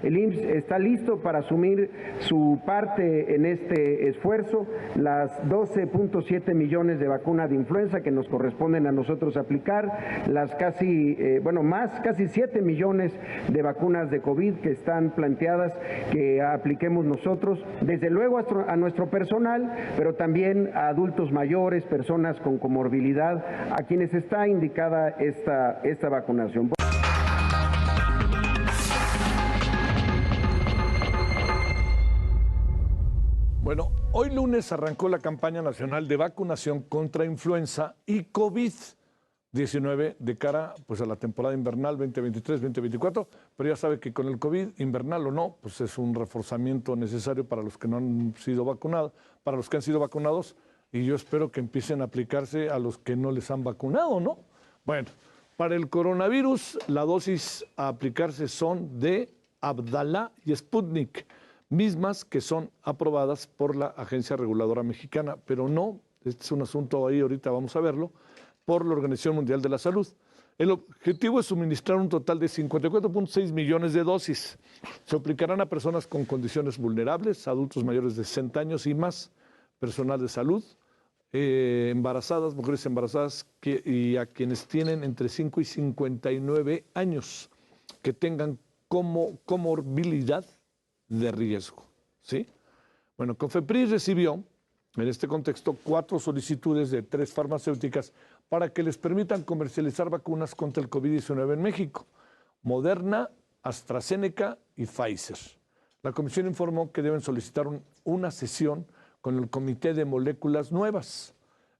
El IMSS está listo para asumir su parte en este esfuerzo, las 12.7 millones de vacunas de influenza que nos corresponden a nosotros aplicar, las casi 7 millones de vacunas de COVID que están planteadas que apliquemos nosotros, desde luego a nuestro personal, pero también a adultos mayores, personas con comorbilidad, a quienes está indicada esta vacunación. Bueno, hoy lunes arrancó la campaña nacional de vacunación contra influenza y COVID-19 de cara pues, a la temporada invernal 2023-2024, pero ya sabe que con el COVID, invernal o no, pues es un reforzamiento necesario para los que no han sido vacunados, para los que han sido vacunados, y yo espero que empiecen a aplicarse a los que no les han vacunado, ¿no? Bueno, para el coronavirus, la dosis a aplicarse son de Abdala y Sputnik, mismas que son aprobadas por la Agencia Reguladora Mexicana, pero no, este es un asunto ahí, ahorita vamos a verlo, por la Organización Mundial de la Salud. El objetivo es suministrar un total de 54.6 millones de dosis. Se aplicarán a personas con condiciones vulnerables, adultos mayores de 60 años y más, personal de salud, embarazadas, mujeres embarazadas y a quienes tienen entre 5 y 59 años que tengan comorbilidad de riesgo, ¿sí? Bueno, COFEPRIS recibió en este contexto 4 solicitudes de 3 farmacéuticas para que les permitan comercializar vacunas contra el COVID-19 en México: Moderna, AstraZeneca y Pfizer. La comisión informó que deben solicitar una sesión con el Comité de Moléculas Nuevas.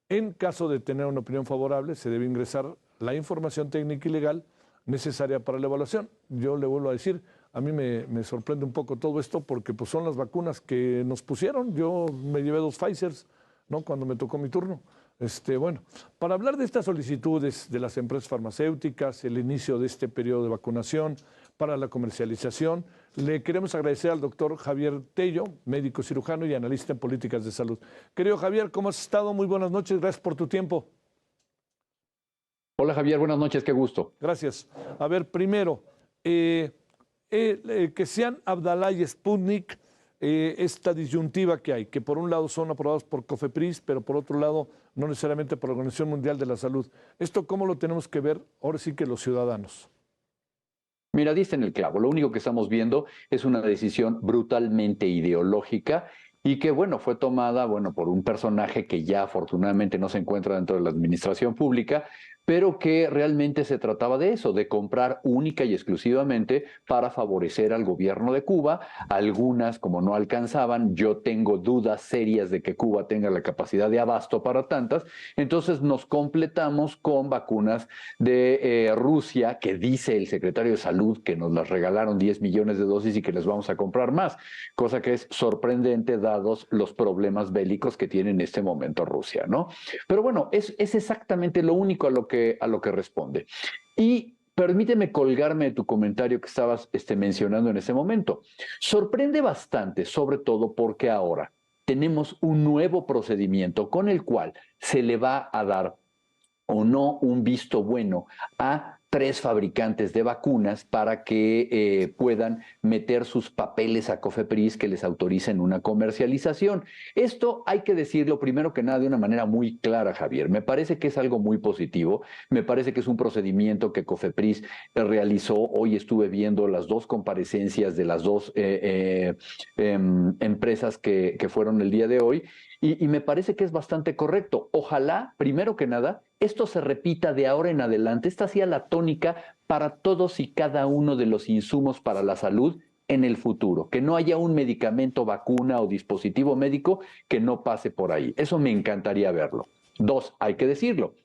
En caso de tener una opinión favorable, se debe ingresar la información técnica y legal necesaria para la evaluación. Yo le vuelvo a decir, a mí me sorprende un poco todo esto porque pues, son las vacunas que nos pusieron. Yo me llevé 2 Pfizers, ¿no? Cuando me tocó mi turno. Bueno, para hablar de estas solicitudes de las empresas farmacéuticas, el inicio de este periodo de vacunación para la comercialización, le queremos agradecer al doctor Javier Tello, médico cirujano y analista en políticas de salud. Querido Javier, ¿cómo has estado? Muy buenas noches, gracias por tu tiempo. Hola Javier, buenas noches, qué gusto. Gracias. A ver, primero, que sean Abdala y Sputnik, esta disyuntiva que hay, que por un lado son aprobados por COFEPRIS, pero por otro lado no necesariamente por la Organización Mundial de la Salud. ¿Esto cómo lo tenemos que ver ahora sí que los ciudadanos? Mira, diste en el clavo. Lo único que estamos viendo es una decisión brutalmente ideológica y que, bueno, fue tomada, por un personaje que ya afortunadamente no se encuentra dentro de la administración pública, pero que realmente se trataba de eso, de comprar única y exclusivamente para favorecer al gobierno de Cuba. Algunas, como no alcanzaban, yo tengo dudas serias de que Cuba tenga la capacidad de abasto para tantas, entonces nos completamos con vacunas de Rusia, que dice el secretario de Salud que nos las regalaron 10 millones de dosis y que les vamos a comprar más, cosa que es sorprendente dados los problemas bélicos que tiene en este momento Rusia, ¿no? Pero bueno, es exactamente lo único a lo que responde. Y permíteme colgarme de tu comentario que estabas mencionando en ese momento. Sorprende bastante, sobre todo porque ahora tenemos un nuevo procedimiento con el cual se le va a dar o no un visto bueno a 3 fabricantes de vacunas para que puedan meter sus papeles a COFEPRIS que les autoricen una comercialización. Esto hay que decirlo primero que nada de una manera muy clara, Javier. Me parece que es algo muy positivo, me parece que es un procedimiento que COFEPRIS realizó. Hoy estuve viendo las 2 comparecencias de las 2 empresas que fueron el día de hoy. Y me parece que es bastante correcto. Ojalá, primero que nada, esto se repita de ahora en adelante. Esta sea la tónica para todos y cada uno de los insumos para la salud en el futuro. Que no haya un medicamento, vacuna o dispositivo médico que no pase por ahí. Eso me encantaría verlo. 2, hay que decirlo.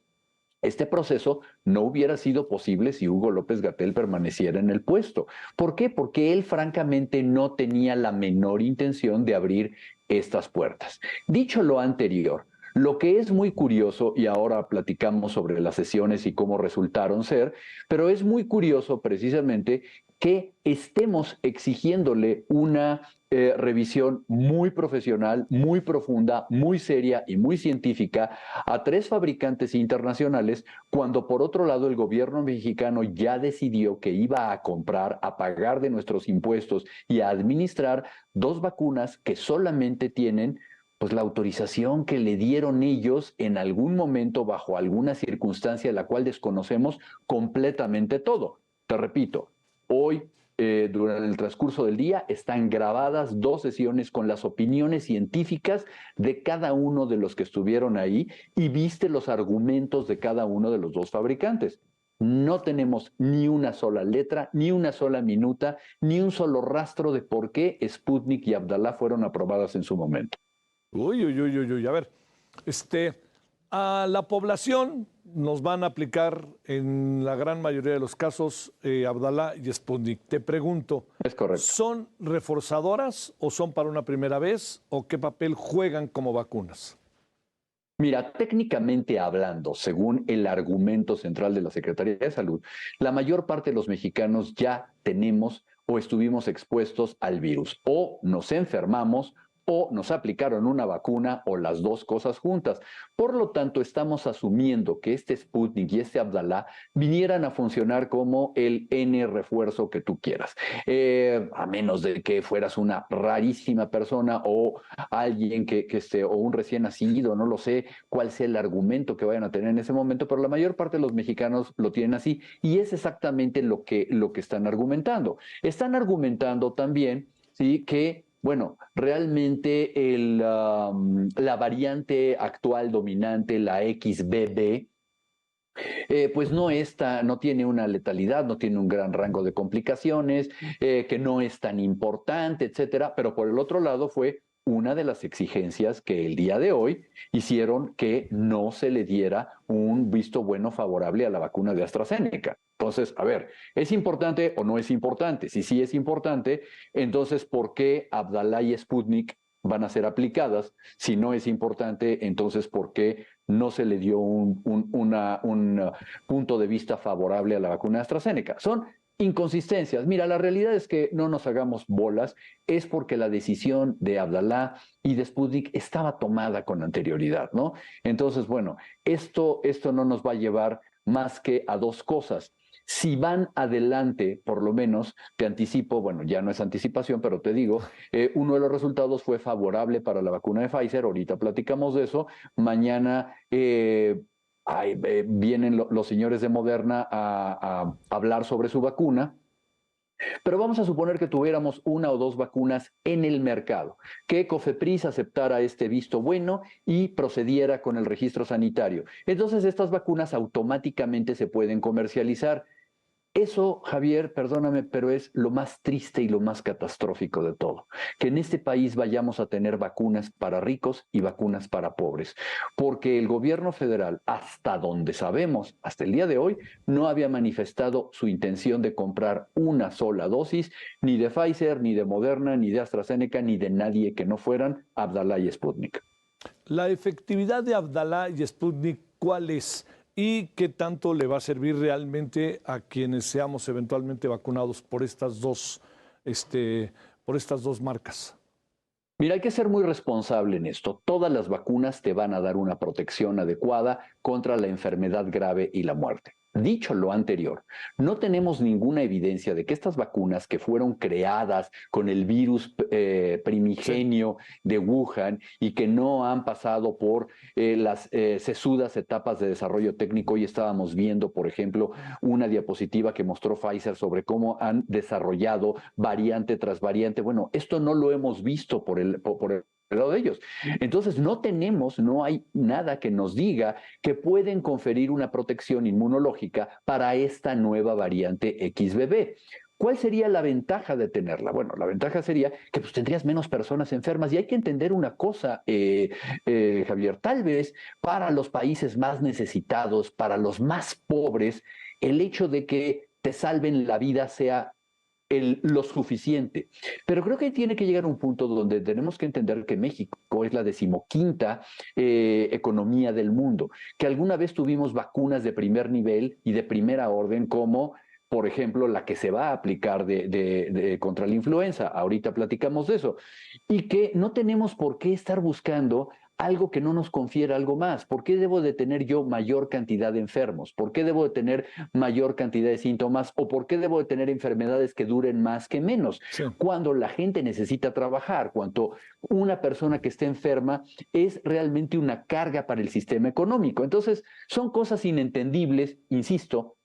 Este proceso no hubiera sido posible si Hugo López-Gatell permaneciera en el puesto. ¿Por qué? Porque él francamente no tenía la menor intención de abrir estas puertas. Dicho lo anterior, lo que es muy curioso, y ahora platicamos sobre las sesiones y cómo resultaron ser, pero es muy curioso precisamente que estemos exigiéndole una revisión muy profesional, muy profunda, muy seria y muy científica a 3 fabricantes internacionales, cuando por otro lado el gobierno mexicano ya decidió que iba a comprar, a pagar de nuestros impuestos y a administrar 2 vacunas que solamente tienen pues la autorización que le dieron ellos en algún momento bajo alguna circunstancia de la cual desconocemos completamente todo. Te repito, hoy durante el transcurso del día están grabadas 2 sesiones con las opiniones científicas de cada uno de los que estuvieron ahí y viste los argumentos de cada uno de los 2 fabricantes. No tenemos ni una sola letra, ni una sola minuta, ni un solo rastro de por qué Sputnik y Abdalá fueron aprobadas en su momento. Uy, uy, uy, uy, uy. A ver, a la población nos van a aplicar en la gran mayoría de los casos Abdalá y Sputnik. Te pregunto, Es correcto. ¿son reforzadoras o son para una primera vez o qué papel juegan como vacunas? Mira, técnicamente hablando, según el argumento central de la Secretaría de Salud, la mayor parte de los mexicanos ya tenemos o estuvimos expuestos al virus, o nos enfermamos o nos aplicaron una vacuna o las 2 cosas juntas. Por lo tanto, estamos asumiendo que este Sputnik y este Abdalá vinieran a funcionar como el N refuerzo que tú quieras. A menos de que fueras una rarísima persona o alguien o un recién nacido, no lo sé cuál sea el argumento que vayan a tener en ese momento, pero la mayor parte de los mexicanos lo tienen así y es exactamente lo que están argumentando. Están argumentando también, ¿sí?, que bueno, realmente la variante actual dominante, la XBB, pues no tiene una letalidad, no tiene un gran rango de complicaciones, que no es tan importante, etcétera. Pero por el otro lado fue una de las exigencias que el día de hoy hicieron que no se le diera un visto bueno favorable a la vacuna de AstraZeneca. Entonces, a ver, ¿es importante o no es importante? Si sí es importante, entonces, ¿por qué Abdalá y Sputnik van a ser aplicadas? Si no es importante, entonces, ¿por qué no se le dio un punto de vista favorable a la vacuna de AstraZeneca? Son inconsistencias. Mira, la realidad es que no nos hagamos bolas, es porque la decisión de Abdalá y de Sputnik estaba tomada con anterioridad, ¿no? Entonces, bueno, esto no nos va a llevar más que a 2 cosas. Si van adelante, por lo menos, te anticipo, bueno, ya no es anticipación, pero te digo, uno de los resultados fue favorable para la vacuna de Pfizer, ahorita platicamos de eso, mañana vienen los señores de Moderna a hablar sobre su vacuna, pero vamos a suponer que tuviéramos 1 o 2 vacunas en el mercado, que Cofepris aceptara este visto bueno y procediera con el registro sanitario. Entonces estas vacunas automáticamente se pueden comercializar. Eso, Javier, perdóname, pero es lo más triste y lo más catastrófico de todo, que en este país vayamos a tener vacunas para ricos y vacunas para pobres, porque el gobierno federal, hasta donde sabemos, hasta el día de hoy, no había manifestado su intención de comprar una sola dosis, ni de Pfizer, ni de Moderna, ni de AstraZeneca, ni de nadie que no fueran Abdalá y Sputnik. La efectividad de Abdalá y Sputnik, ¿cuál es? ¿Y qué tanto le va a servir realmente a quienes seamos eventualmente vacunados por estas dos marcas? Mira, hay que ser muy responsable en esto. Todas las vacunas te van a dar una protección adecuada contra la enfermedad grave y la muerte. Dicho lo anterior, no tenemos ninguna evidencia de que estas vacunas que fueron creadas con el virus primigenio de Wuhan y que no han pasado por las sesudas etapas de desarrollo técnico. Hoy estábamos viendo, por ejemplo, una diapositiva que mostró Pfizer sobre cómo han desarrollado variante tras variante. Bueno, esto no lo hemos visto por el lado de ellos. Entonces no hay nada que nos diga que pueden conferir una protección inmunológica para esta nueva variante XBB. ¿Cuál sería la ventaja de tenerla? Bueno, la ventaja sería que pues, tendrías menos personas enfermas. Y hay que entender una cosa, Javier, tal vez para los países más necesitados, para los más pobres, el hecho de que te salven la vida sea lo suficiente. Pero creo que tiene que llegar a un punto donde tenemos que entender que México es la 15ª economía del mundo, que alguna vez tuvimos vacunas de primer nivel y de primera orden como por ejemplo, la que se va a aplicar contra la influenza. Ahorita platicamos de eso. Y que no tenemos por qué estar buscando algo que no nos confiera algo más. ¿Por qué debo de tener yo mayor cantidad de enfermos? ¿Por qué debo de tener mayor cantidad de síntomas? ¿O por qué debo de tener enfermedades que duren más que menos? Sí. Cuando la gente necesita trabajar, cuando una persona que esté enferma es realmente una carga para el sistema económico. Entonces, son cosas inentendibles, insisto,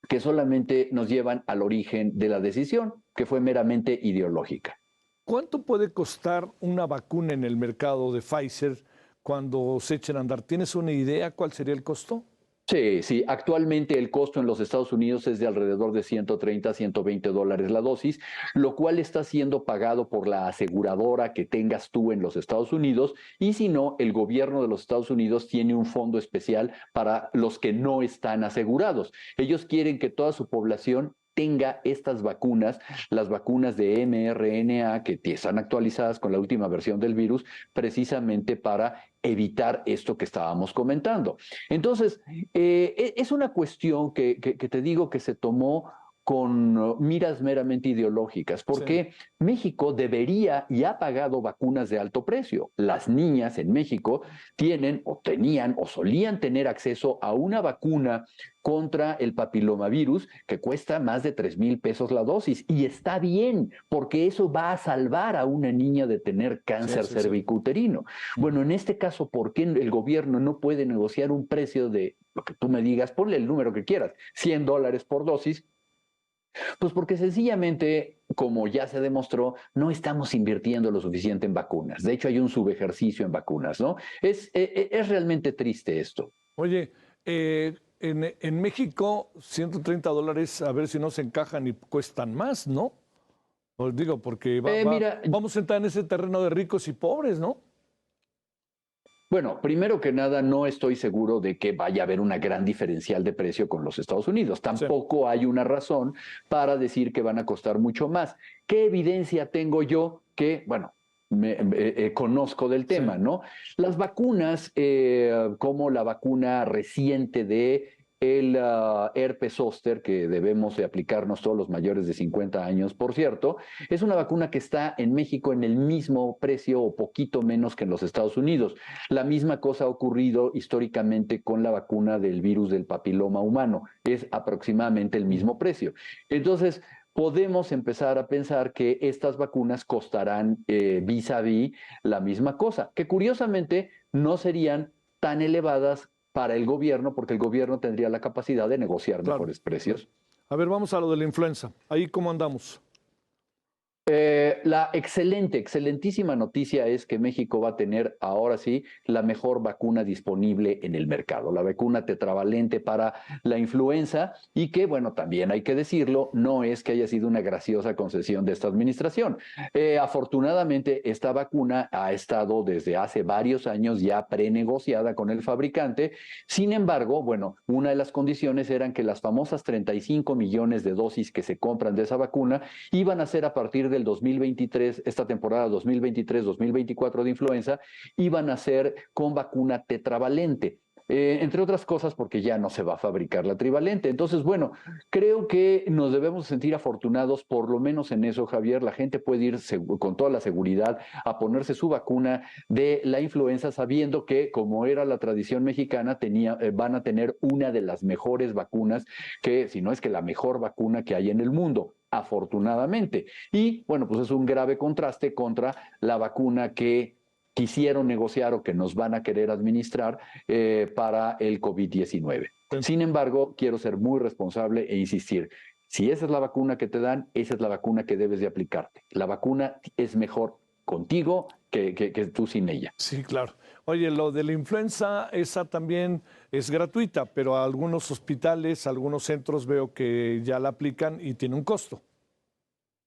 que solamente nos llevan al origen de la decisión, que fue meramente ideológica. ¿Cuánto puede costar una vacuna en el mercado de Pfizer cuando se echen a andar? ¿Tienes una idea cuál sería el costo? Sí, actualmente el costo en los Estados Unidos es de alrededor de 130, $120 la dosis, lo cual está siendo pagado por la aseguradora que tengas tú en los Estados Unidos, y si no, el gobierno de los Estados Unidos tiene un fondo especial para los que no están asegurados. Ellos quieren que toda su población tenga estas vacunas, las vacunas de mRNA que están actualizadas con la última versión del virus, precisamente para evitar esto que estábamos comentando. Entonces, es una cuestión que te digo que se tomó con miras meramente ideológicas, porque sí, México debería y ha pagado vacunas de alto precio. Las niñas en México tienen o tenían o solían tener acceso a una vacuna contra el papilomavirus que cuesta más de 3,000 pesos la dosis, y está bien, porque eso va a salvar a una niña de tener cáncer cervicuterino. Bueno, en este caso, ¿por qué el gobierno no puede negociar un precio de lo que tú me digas? Ponle el número que quieras, $100 por dosis. Pues porque sencillamente, como ya se demostró, no estamos invirtiendo lo suficiente en vacunas. De hecho, hay un subejercicio en vacunas, ¿no? Es realmente triste esto. Oye, en México, $130, a ver si no se encajan y cuestan más, ¿no? Os digo, porque Mira, vamos a entrar en ese terreno de ricos y pobres, ¿no? Bueno, primero que nada, no estoy seguro de que vaya a haber una gran diferencial de precio con los Estados Unidos. Tampoco hay una razón para decir que van a costar mucho más. ¿Qué evidencia tengo yo que, bueno, conozco del tema, ¿no? Las vacunas, como la vacuna reciente de el herpes zóster, que debemos de aplicarnos todos los mayores de 50 años, por cierto, es una vacuna que está en México en el mismo precio o poquito menos que en los Estados Unidos. La misma cosa ha ocurrido históricamente con la vacuna del virus del papiloma humano. Es aproximadamente el mismo precio. Entonces, podemos empezar a pensar que estas vacunas costarán vis a vis la misma cosa, que curiosamente no serían tan elevadas para el gobierno, porque el gobierno tendría la capacidad de negociar mejores precios. A ver, vamos a lo de la influenza. ¿Ahí cómo andamos? La excelentísima noticia es que México va a tener ahora sí la mejor vacuna disponible en el mercado, la vacuna tetravalente para la influenza, y que, bueno, también hay que decirlo, no es que haya sido una graciosa concesión de esta administración. Afortunadamente, esta vacuna ha estado desde hace varios años ya prenegociada con el fabricante. Sin embargo, bueno, una de las condiciones eran que las famosas 35 millones de dosis que se compran de esa vacuna iban a ser a partir del 2023, esta temporada 2023-2024 de influenza, iban a ser con vacuna tetravalente. Entre otras cosas porque ya no se va a fabricar la trivalente. Entonces, bueno, creo que nos debemos sentir afortunados, por lo menos en eso, Javier. La gente puede ir con toda la seguridad a ponerse su vacuna de la influenza, sabiendo que, como era la tradición mexicana, van a tener una de las mejores vacunas, que si no es que la mejor vacuna que hay en el mundo, afortunadamente. Y bueno, pues es un grave contraste contra la vacuna que quisieron negociar o que nos van a querer administrar para el COVID-19. Sin embargo, quiero ser muy responsable e insistir. Si esa es la vacuna que te dan, esa es la vacuna que debes de aplicarte. La vacuna es mejor contigo que tú sin ella. Sí, claro. Oye, lo de la influenza, esa también es gratuita, pero a algunos hospitales, a algunos centros veo que ya la aplican y tiene un costo.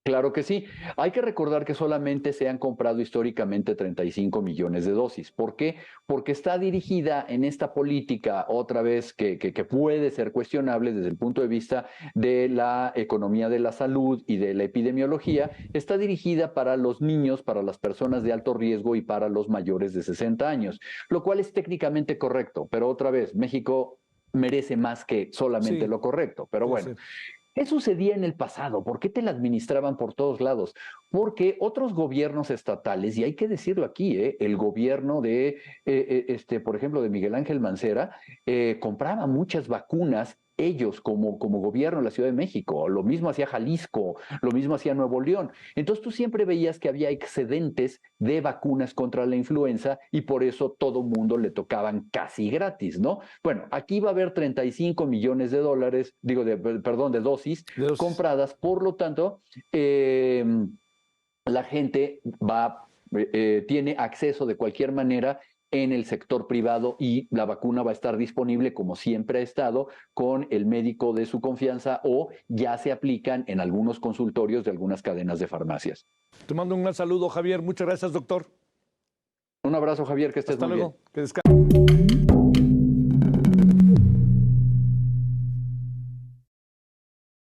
Claro que sí. Hay que recordar que solamente se han comprado históricamente 35 millones de dosis. ¿Por qué? Porque está dirigida en esta política, otra vez, que puede ser cuestionable desde el punto de vista de la economía de la salud y de la epidemiología. Está dirigida para los niños, para las personas de alto riesgo y para los mayores de 60 años, lo cual es técnicamente correcto. Pero otra vez, México merece más que solamente lo correcto. Pero bueno. ¿Qué sucedía en el pasado? ¿Por qué te la administraban por todos lados? Porque otros gobiernos estatales, y hay que decirlo aquí, el gobierno de, por ejemplo, de Miguel Ángel Mancera, compraba muchas vacunas ellos como gobierno de la Ciudad de México. Lo mismo hacía Jalisco, lo mismo hacía Nuevo León. Entonces tú siempre veías que había excedentes de vacunas contra la influenza y por eso todo mundo le tocaban casi gratis, ¿no? Bueno, aquí va a haber 35 millones de dólares, perdón, de dosis compradas, por lo tanto, la gente tiene acceso de cualquier manera en el sector privado y la vacuna va a estar disponible como siempre ha estado con el médico de su confianza o ya se aplican en algunos consultorios de algunas cadenas de farmacias. Te mando un gran saludo, Javier. Muchas gracias, doctor. Un abrazo, Javier, que estés muy bien. Hasta luego. Que descanses.